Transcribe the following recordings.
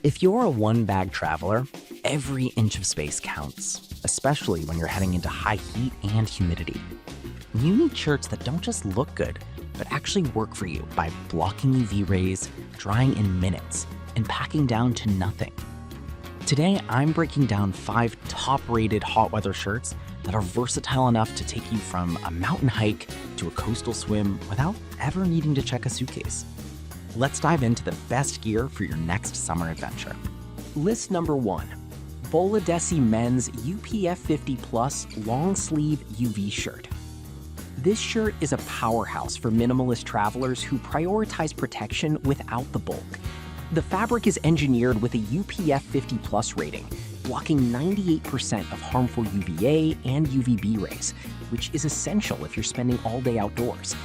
If you're a one-bag traveler, every inch of space counts, especially when you're heading into high heat and humidity. You need shirts that don't just look good, but actually work for you by blocking UV rays, drying in minutes, and packing down to nothing. Today, I'm breaking down 5 top-rated hot weather shirts that are versatile enough to take you from a mountain hike to a coastal swim without ever needing to check a suitcase. Let's dive into the best gear for your next summer adventure. List number 1, Boladetti Men's UPF 50 Plus Long Sleeve UV Shirt. This shirt is a powerhouse for minimalist travelers who prioritize protection without the bulk. The fabric is engineered with a UPF 50 Plus rating, blocking 98% of harmful UVA and UVB rays, which is essential if you're spending all day outdoors.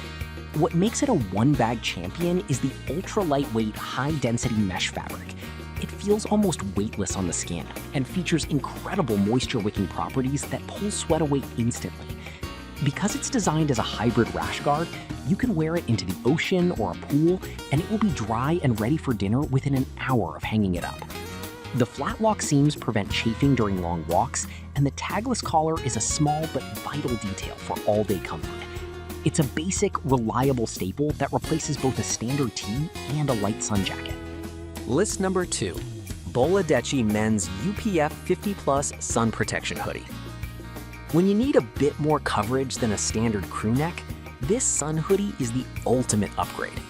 What makes it a one-bag champion is the ultra-lightweight, high-density mesh fabric. It feels almost weightless on the skin and features incredible moisture-wicking properties that pull sweat away instantly. Because it's designed as a hybrid rash guard, you can wear it into the ocean or a pool, and it will be dry and ready for dinner within an hour of hanging it up. The flat lock seams prevent chafing during long walks, and the tagless collar is a small but vital detail for all-day comfort. It's a basic, reliable staple that replaces both a standard tee and a light sun jacket. List number 2, Boladetti Men's UPF 50 Plus Sun Protection Hoodie. When you need a bit more coverage than a standard crew neck, this sun hoodie is the ultimate upgrade.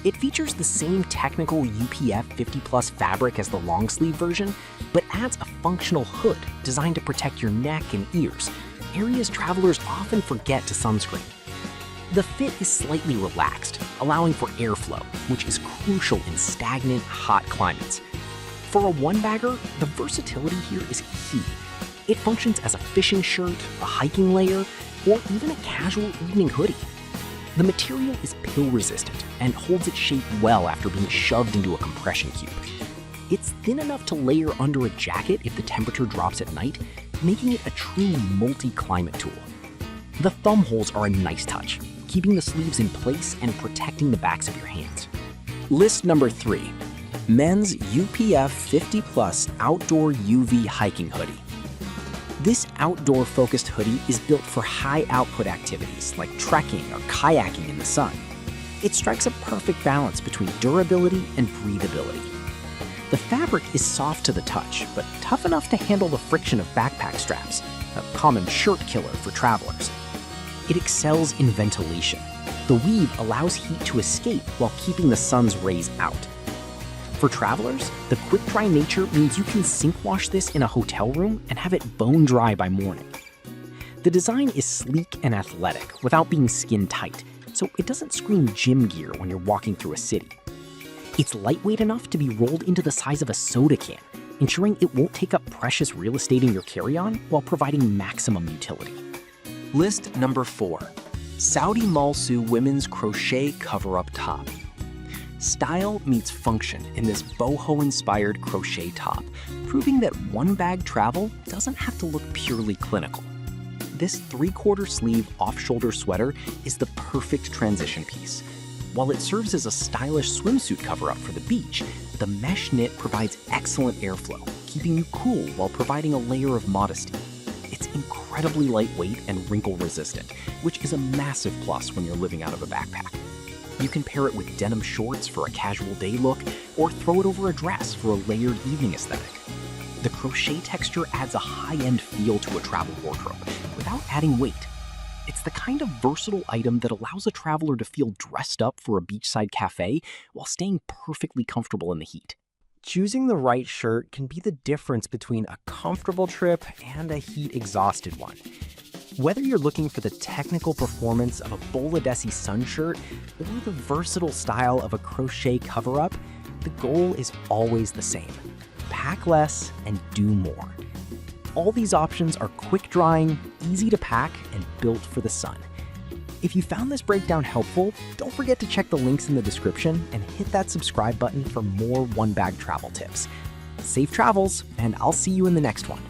It features the same technical UPF 50 Plus fabric as the long sleeve version, but adds a functional hood designed to protect your neck and ears, areas travelers often forget to sunscreen. The fit is slightly relaxed, allowing for airflow, which is crucial in stagnant, hot climates. For a one-bagger, the versatility here is key. It functions as a fishing shirt, a hiking layer, or even a casual evening hoodie. The material is pill-resistant and holds its shape well after being shoved into a compression cube. It's thin enough to layer under a jacket if the temperature drops at night, making it a true multi-climate tool. The thumb holes are a nice touch, keeping the sleeves in place and protecting the backs of your hands. List number 3, Men's UPF 50 Plus Outdoor UV Hiking Hoodie. This outdoor-focused hoodie is built for high-output activities like trekking or kayaking in the sun. It strikes a perfect balance between durability and breathability. The fabric is soft to the touch, but tough enough to handle the friction of backpack straps, a common shirt killer for travelers. It excels in ventilation. The weave allows heat to escape while keeping the sun's rays out. For travelers, the quick-dry nature means you can sink wash this in a hotel room and have it bone dry by morning. The design is sleek and athletic without being skin-tight, so it doesn't scream gym gear when you're walking through a city. It's lightweight enough to be rolled into the size of a soda can, ensuring it won't take up precious real estate in your carry-on while providing maximum utility. List number 4, Saudi Malsu Women's Crochet Cover-Up Top. Style meets function in this boho-inspired crochet top, proving that one-bag travel doesn't have to look purely clinical. This 3/4 sleeve off-shoulder sweater is the perfect transition piece. While it serves as a stylish swimsuit cover-up for the beach, the mesh knit provides excellent airflow, keeping you cool while providing a layer of modesty. It's incredibly lightweight and wrinkle-resistant, which is a massive plus when you're living out of a backpack. You can pair it with denim shorts for a casual day look, or throw it over a dress for a layered evening aesthetic. The crochet texture adds a high-end feel to a travel wardrobe without adding weight. It's the kind of versatile item that allows a traveler to feel dressed up for a beachside cafe while staying perfectly comfortable in the heat. Choosing the right shirt can be the difference between a comfortable trip and a heat-exhausted one. Whether you're looking for the technical performance of a Boladetti sun shirt or the versatile style of a crochet cover-up, the goal is always the same: pack less and do more. All these options are quick-drying, easy to pack, and built for the sun. If you found this breakdown helpful, don't forget to check the links in the description and hit that subscribe button for more one-bag travel tips. Safe travels, and I'll see you in the next one.